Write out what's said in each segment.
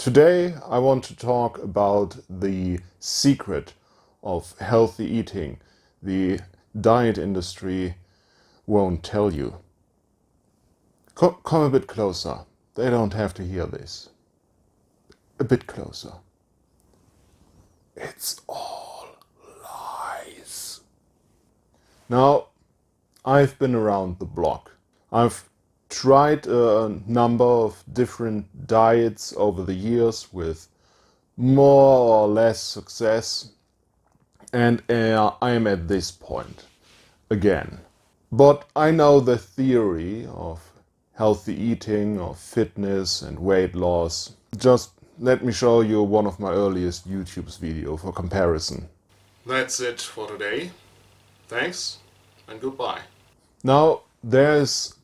Today I want to talk about the secret of healthy eating the diet industry won't tell you. Come a bit closer. They don't have to hear this. A bit closer. It's all lies. Now, I've been around the block. I've tried a number of different diets over the years with more or less success, and I am at this point again. But I know the theory of healthy eating, of fitness and weight loss. Just let me show you one of my earliest YouTube's video for comparison. That's it for today. Thanks and goodbye. Now, there's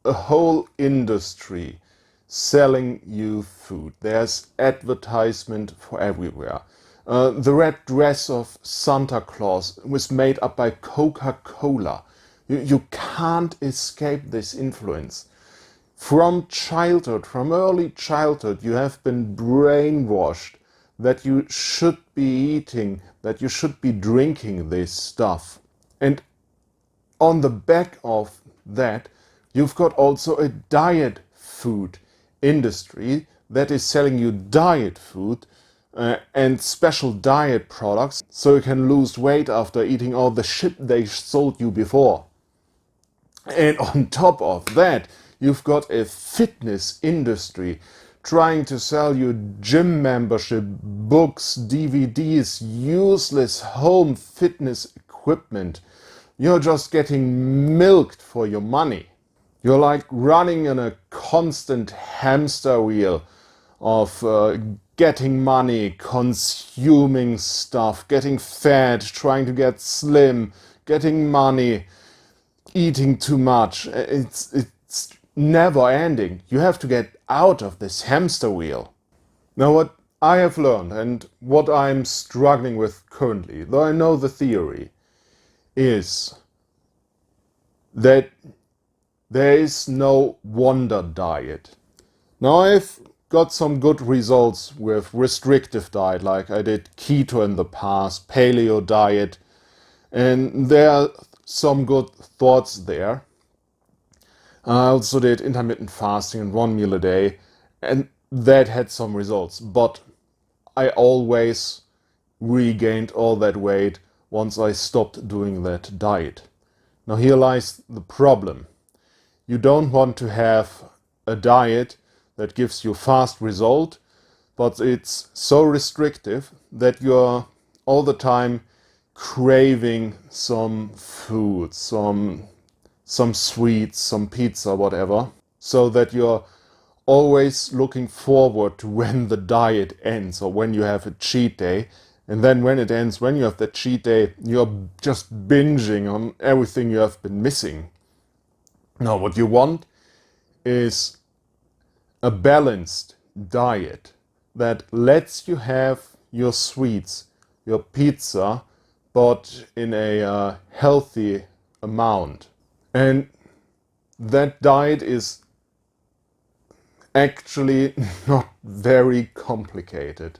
a whole industry selling you food. There's advertisement for everywhere. The red dress of Santa Claus was made up by Coca-Cola. You can't escape this influence. From childhood, from early childhood, you have been brainwashed that you should be eating, that you should be drinking this stuff. And on the back of that, you've got also a diet food industry that is selling you diet food and special diet products so you can lose weight after eating all the shit they sold you before. And on top of that, you've got a fitness industry trying to sell you gym membership, books, DVDs, useless home fitness equipment. You're just getting milked for your money. You're like running in a constant hamster wheel of getting money, consuming stuff, getting fat, trying to get slim, getting money, eating too much. It's never ending. You have to get out of this hamster wheel. Now, what I have learned and what I'm struggling with currently, though I know the theory, is that there is no wonder diet. Now, I've got some good results with restrictive diet, like I did keto in the past, paleo diet, and there are some good thoughts there. I also did intermittent fasting and 1 meal a day, and that had some results, but I always regained all that weight once I stopped doing that diet. Now, here lies the problem. You don't want to have a diet that gives you fast result, but it's so restrictive that you're all the time craving some food, some sweets, some pizza, whatever, so that you're always looking forward to when the diet ends or when you have a cheat day. And then when it ends, when you have that cheat day, you're just binging on everything you have been missing. Now, what you want is a balanced diet that lets you have your sweets, your pizza, but in a healthy amount. And that diet is actually not very complicated.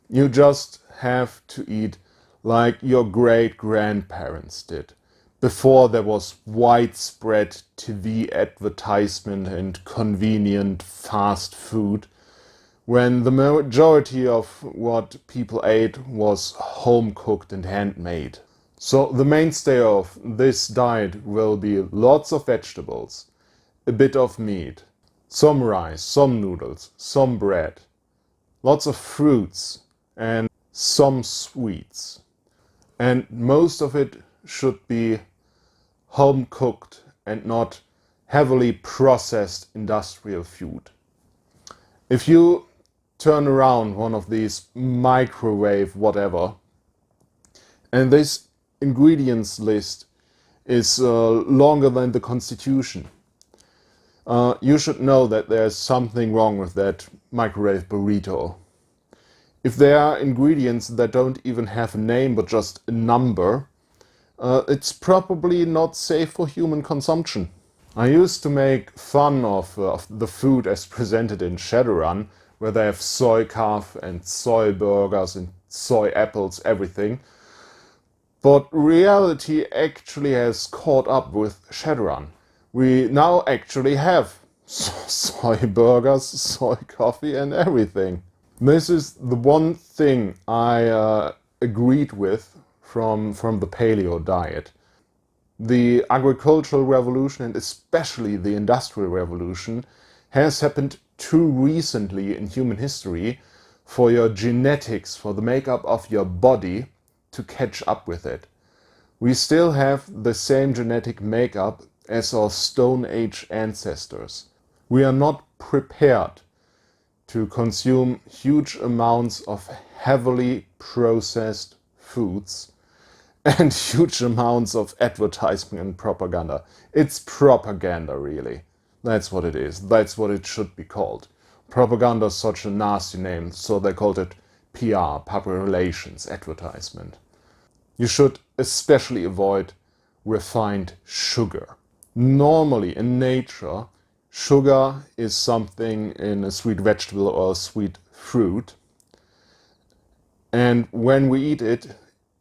You just have to eat like your great-grandparents did, before there was widespread TV advertisement and convenient fast food, when the majority of what people ate was home-cooked and handmade. So the mainstay of this diet will be lots of vegetables, a bit of meat, some rice, some noodles, some bread, lots of fruits, and some sweets. And most of it should be home cooked and not heavily processed industrial food. If you turn around one of these microwave whatever, and this ingredients list is longer than the Constitution, you should know that there's something wrong with that microwave burrito. If there are ingredients that don't even have a name but just a number, it's probably not safe for human consumption. I used to make fun of the food as presented in Shadowrun, where they have soy calf and soy burgers and soy apples, everything. But reality actually has caught up with Shadowrun. We now actually have soy burgers, soy coffee, and everything. This is the one thing I agreed with from the paleo diet. The agricultural revolution, and especially the industrial revolution, has happened too recently in human history for your genetics, for the makeup of your body, to catch up with it. We still have the same genetic makeup as our Stone Age ancestors. We are not prepared to consume huge amounts of heavily processed foods and huge amounts of advertisement and propaganda. It's propaganda, really. That's what it is. That's what it should be called. Propaganda is such a nasty name, so they called it PR, public relations, advertisement. You should especially avoid refined sugar. Normally in nature, sugar is something in a sweet vegetable or a sweet fruit. And when we eat it,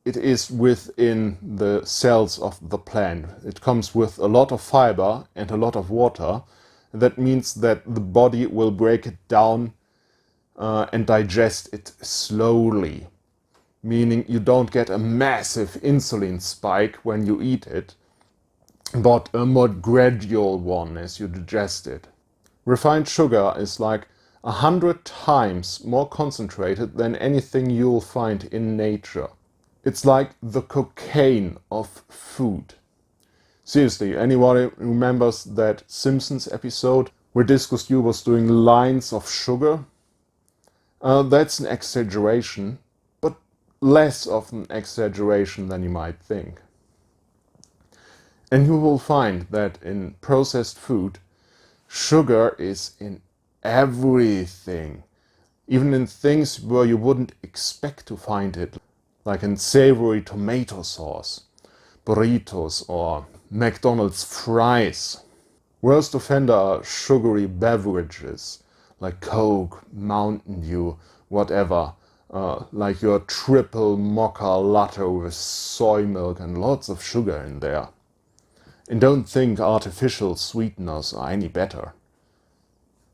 it is within the cells of the plant. It comes with a lot of fiber and a lot of water. That means that the body will break it down and digest it slowly. Meaning you don't get a massive insulin spike when you eat it, but a more gradual one as you digest it. Refined sugar is like 100 times more concentrated than anything you'll find in nature. It's like the cocaine of food. Seriously, anybody remembers that Simpsons episode where Disco Stew was doing lines of sugar? That's an exaggeration, but less of an exaggeration than you might think. And you will find that in processed food, sugar is in everything. Even in things where you wouldn't expect to find it, like in savory tomato sauce, burritos, or McDonald's fries. Worst offender are sugary beverages, like Coke, Mountain Dew, whatever, like your triple mocha latte with soy milk and lots of sugar in there. And don't think artificial sweeteners are any better.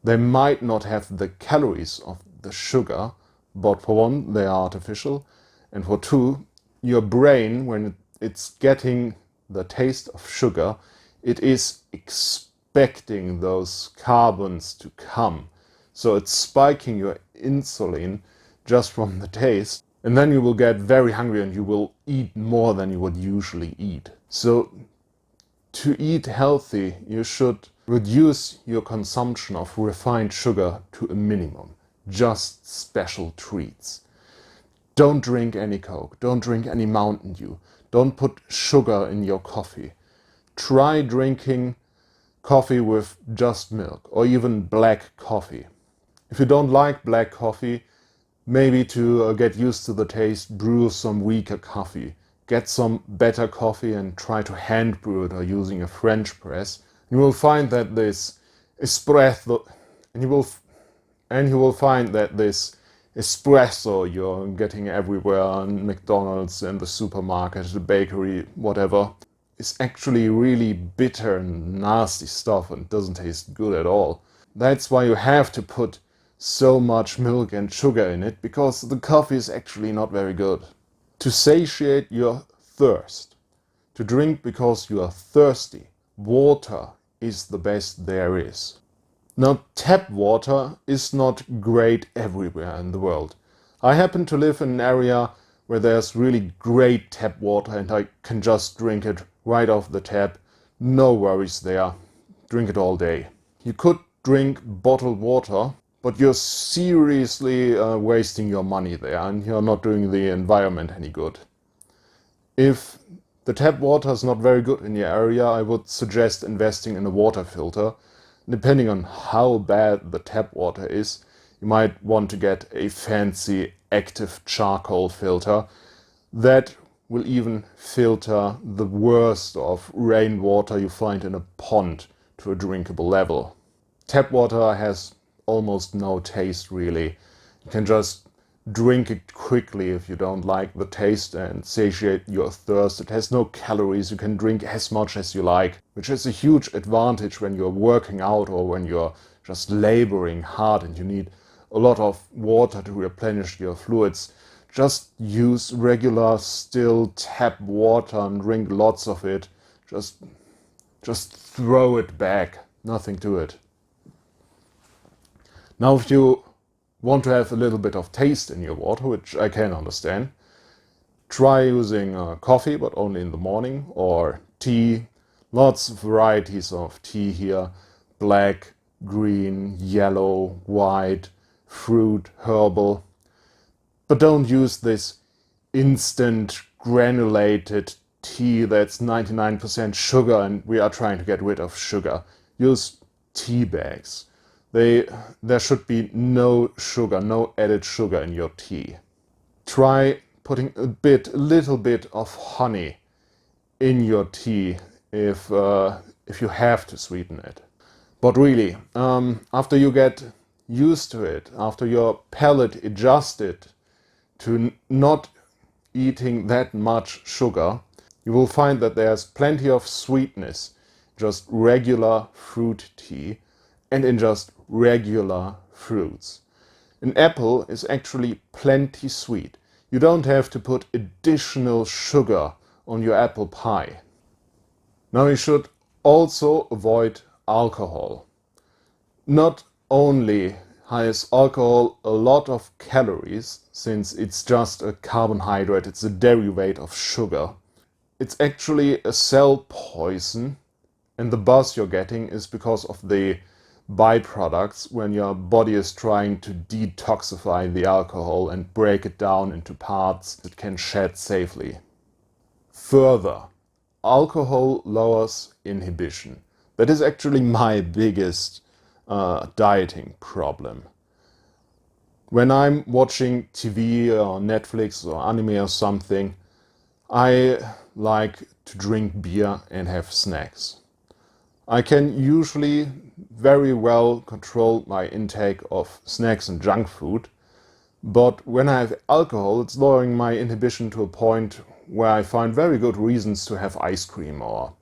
They might not have the calories of the sugar, but for one, they are artificial, and for two, your brain, when it's getting the taste of sugar, it is expecting those carbons to come. So it's spiking your insulin just from the taste, and then you will get very hungry and you will eat more than you would usually eat. So to eat healthy, you should reduce your consumption of refined sugar to a minimum. Just special treats. Don't drink any Coke. Don't drink any Mountain Dew. Don't put sugar in your coffee. Try drinking coffee with just milk or even black coffee. If you don't like black coffee, maybe to get used to the taste, brew some weaker coffee. Get some better coffee and try to hand brew it or using a French press. You will find that this espresso, and you will find that this espresso you're getting everywhere on McDonald's, in the supermarket, the bakery, whatever, is actually really bitter and nasty stuff and doesn't taste good at all. That's why you have to put so much milk and sugar in it, because the coffee is actually not very good. To satiate your thirst, to drink because you are thirsty, water is the best there is. Now, tap water is not great everywhere in the world. I happen to live in an area where there's really great tap water and I can just drink it right off the tap. No worries there. Drink it all day. You could drink bottled water, but you're seriously wasting your money there and you're not doing the environment any good. If the tap water is not very good in your area, I would suggest investing in a water filter. Depending on how bad the tap water is, you might want to get a fancy active charcoal filter that will even filter the worst of rainwater you find in a pond to a drinkable level. Tap water has almost no taste really. You can just drink it quickly if you don't like the taste and satiate your thirst. It has no calories. You can drink as much as you like, which is a huge advantage when you're working out or when you're just laboring hard and you need a lot of water to replenish your fluids. Just use regular still tap water and drink lots of it. Just throw it back. Nothing to it. Now, if you want to have a little bit of taste in your water, which I can understand, try using coffee, but only in the morning, or tea. Lots of varieties of tea here. Black, green, yellow, white, fruit, herbal. But don't use this instant granulated tea that's 99% sugar and we are trying to get rid of sugar. Use tea bags. There should be no sugar, no added sugar in your tea. Try putting a little bit of honey in your tea if you have to sweeten it. But really, after you get used to it, after your palate adjusted to not eating that much sugar, you will find that there's plenty of sweetness, just regular fruit tea, and in just regular fruits. An apple is actually plenty sweet. You don't have to put additional sugar on your apple pie. Now you should also avoid alcohol. Not only has alcohol a lot of calories, since it's just a carbohydrate, it's a derivative of sugar, it's actually a cell poison, and the buzz you're getting is because of the byproducts when your body is trying to detoxify the alcohol and break it down into parts it can shed safely. Further, alcohol lowers inhibition. That is actually my biggest dieting problem. When I'm watching TV or Netflix or anime or something, I like to drink beer and have snacks. I can usually very well control my intake of snacks and junk food, but when I have alcohol, it's lowering my inhibition to a point where I find very good reasons to have ice cream or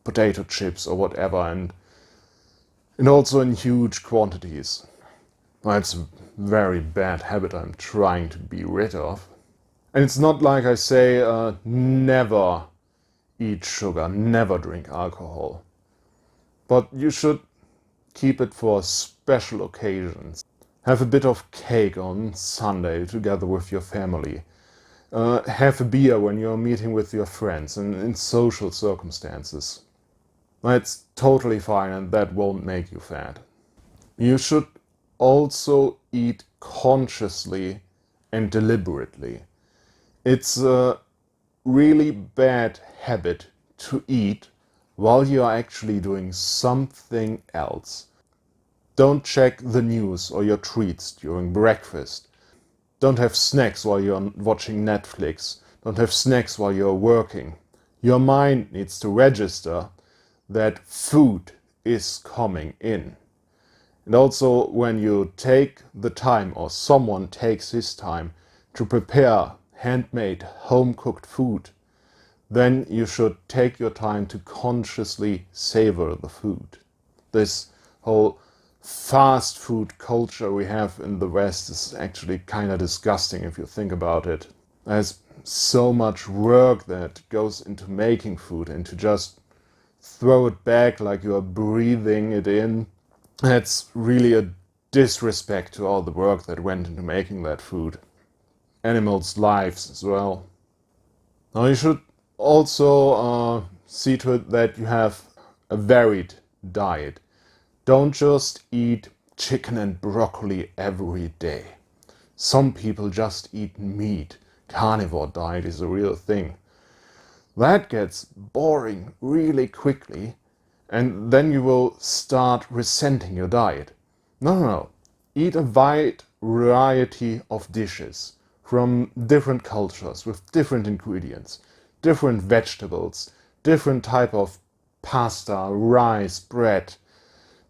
potato chips or whatever, and also in huge quantities. Well, it's a very bad habit I'm trying to be rid of. And it's not like I say, never eat sugar, never drink alcohol. But you should keep it for special occasions. Have a bit of cake on Sunday together with your family. Have a beer when you're meeting with your friends and in social circumstances. That's totally fine and that won't make you fat. You should also eat consciously and deliberately. It's a really bad habit to eat while you are actually doing something else. Don't check the news or your treats during breakfast. Don't have snacks while you're watching Netflix. Don't have snacks while you're working. Your mind needs to register that food is coming in. And also when you take the time or someone takes his time to prepare handmade home-cooked food, then you should take your time to consciously savor the food. This whole fast food culture we have in the West is actually kind of disgusting if you think about it. There's so much work that goes into making food, and to just throw it back like you are breathing it in, that's really a disrespect to all the work that went into making that food. Animals' lives as well. Now you should also see to it that you have a varied diet. Don't just eat chicken and broccoli every day. Some people just eat meat. Carnivore diet is a real thing. That gets boring really quickly, and then you will start resenting your diet. No. Eat a wide variety of dishes from different cultures with different ingredients, different vegetables, different type of pasta, rice, bread.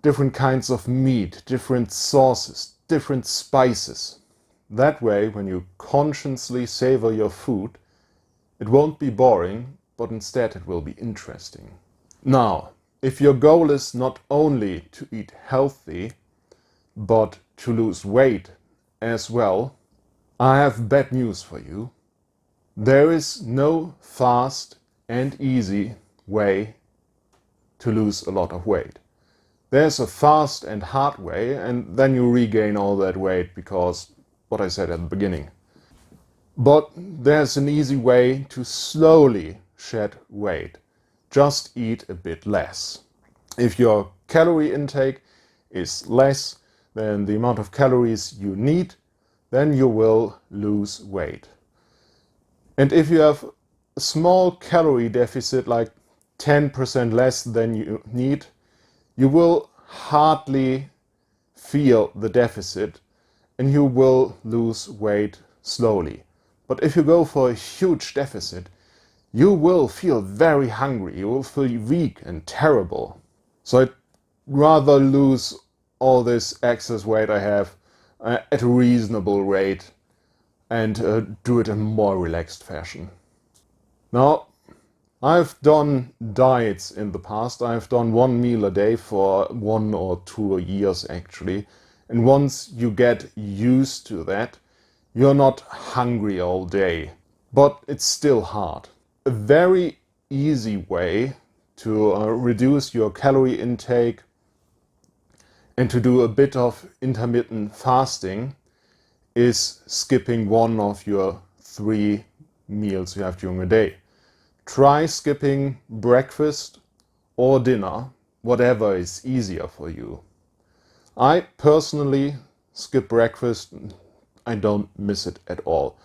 different kinds of meat, different sauces, different spices. That way, when you consciously savor your food, it won't be boring, but instead it will be interesting. Now, if your goal is not only to eat healthy, but to lose weight as well, I have bad news for you. There is no fast and easy way to lose a lot of weight. There's a fast and hard way, and then you regain all that weight because what I said at the beginning. But there's an easy way to slowly shed weight. Just eat a bit less. If your calorie intake is less than the amount of calories you need, then you will lose weight. And if you have a small calorie deficit, like 10% less than you need, you will hardly feel the deficit and you will lose weight slowly. But if you go for a huge deficit, you will feel very hungry, you will feel weak and terrible. So I'd rather lose all this excess weight I have at a reasonable rate and do it in a more relaxed fashion. Now, I've done diets in the past. I've done one meal a day for 1 or 2 years actually. And once you get used to that, you're not hungry all day. But it's still hard. A very easy way to reduce your calorie intake and to do a bit of intermittent fasting is skipping one of your 3 meals you have during a day. Try skipping breakfast or dinner, whatever is easier for you. I personally skip breakfast. I don't miss it at all.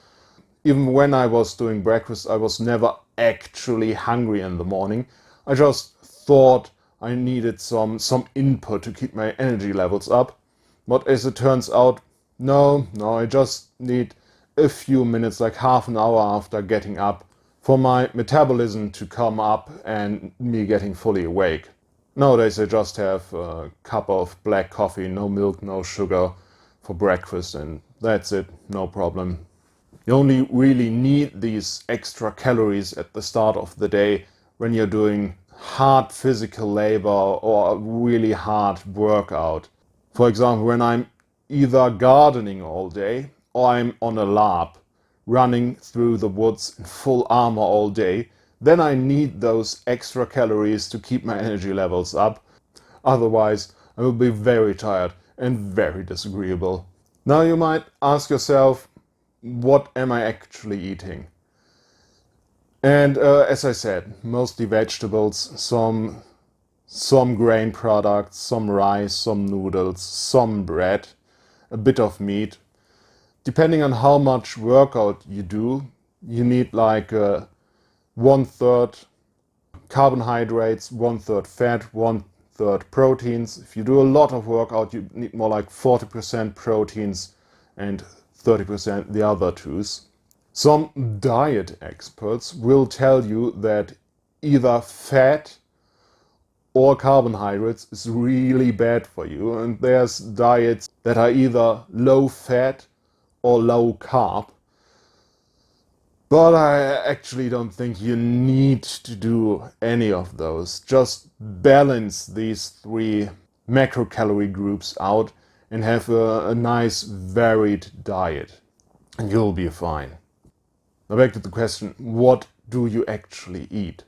Even when I was doing breakfast, I was never actually hungry in the morning. I just thought I needed some input to keep my energy levels up. But as it turns out, no, I just need a few minutes, like half an hour after getting up, for my metabolism to come up and me getting fully awake. Nowadays I just have a cup of black coffee, no milk, no sugar for breakfast, and that's it, no problem. You only really need these extra calories at the start of the day when you're doing hard physical labor or a really hard workout. For example, when I'm either gardening all day or I'm on a lab running through the woods in full armor all day, then I need those extra calories to keep my energy levels up. Otherwise, I will be very tired and very disagreeable. Now you might ask yourself, what am I actually eating? And as I said, mostly vegetables, some grain products, some rice, some noodles, some bread, a bit of meat. Depending on how much workout you do, you need like 1/3 carbohydrates, 1/3 fat, 1/3 proteins. If you do a lot of workout, you need more like 40% proteins and 30% the other twos. Some diet experts will tell you that either fat or carbohydrates is really bad for you, and there's diets that are either low fat or low carb. But I actually don't think you need to do any of those. Just balance these 3 macrocalorie groups out and have a nice varied diet, and you'll be fine. Now back to the question, what do you actually eat?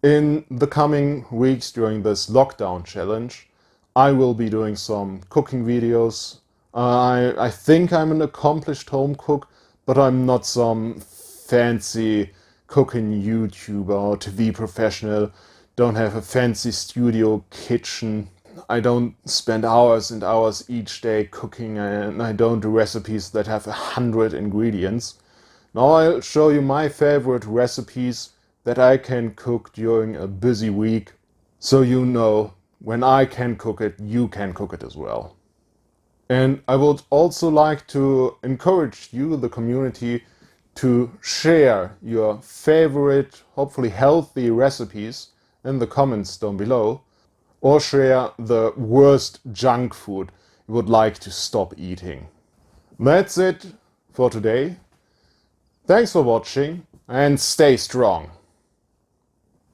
In the coming weeks during this lockdown challenge, I will be doing some cooking videos. I think I'm an accomplished home cook, but I'm not some fancy cooking YouTuber or TV professional. Don't have a fancy studio kitchen. I don't spend hours and hours each day cooking, and I don't do recipes that have 100 ingredients. Now I'll show you my favorite recipes that I can cook during a busy week, so you know when I can cook it, you can cook it as well. And I would also like to encourage you, the community, to share your favorite, hopefully healthy recipes in the comments down below. or share the worst junk food you would like to stop eating. That's it for today. Thanks for watching and stay strong.